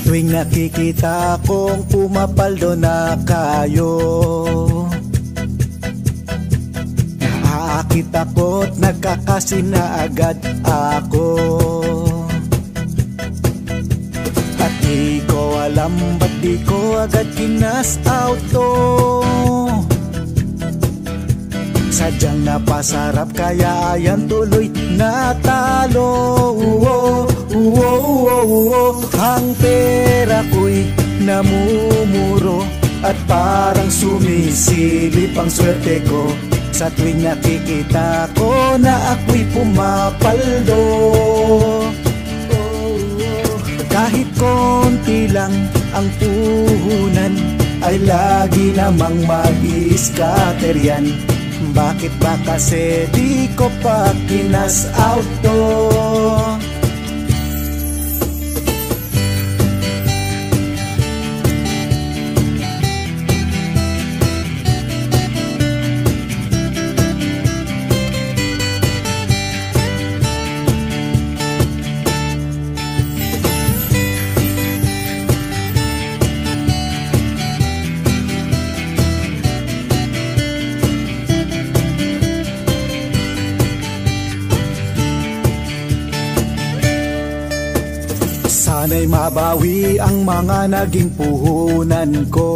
tuwing nakikita kong pumapaldo na kayo, naaakit ako't nagkakasina agad ako. At di ko alam ba't di ko agad kinas out to. Sadyang napasarap kaya ayan tuloy natalo. Ang pera ko'y namumuro at parang sumisilip ang swerte ko sa tuwing nakikita ko na ako'y pumapaldo. Kahit konti lang ang puhunan ay lagi namang mag-i-scatter yan. Bakit ba kasi di ko pa kinas out to? Sana'y mabawi ang mga naging puhunan ko.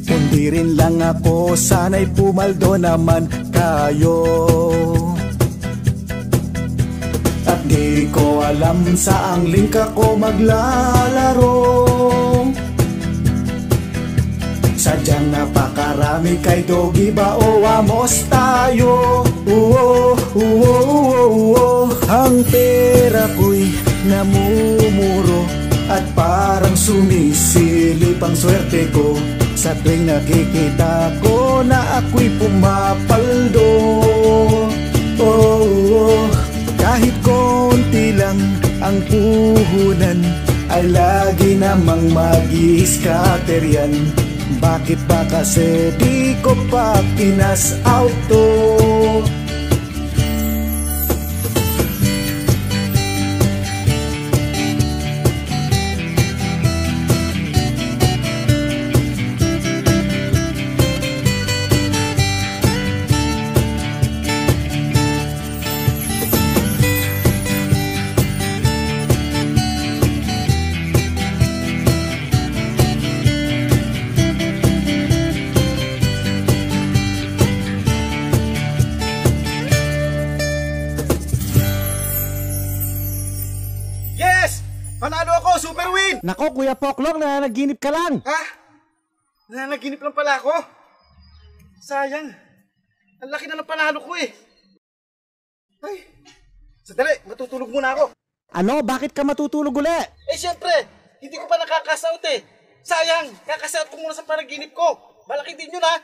Kundi rin lang ako, sana'y pumaldo naman kayo. At di ko alam saang link ako maglalaro. Sadyang napakarami kay Dogi ba o Amos tayo. Ang pera ko'y namumuro at parang sumisilip ang swerte ko sa tuwing nakikita ko na ako'y pumapaldo. Kahit konti lang ang puhunan ay lagi namang mag-i-scatter yan. Bakit ba kasi di ko pa kinas out to? Panalo ako! Super win! Nako, Kuya Poklong, nananaginip ka lang. Ha? Nananaginip lang pala ako? Sayang. Ang laki na ng panalo ko eh. Ay, sandali, matutulog muna ako. Ano? Bakit ka matutulog uli? Eh syempre, hindi ko pa nakakasout eh. Sayang, kakasout ko muna sa panaginip ko. Malaki din yun ha.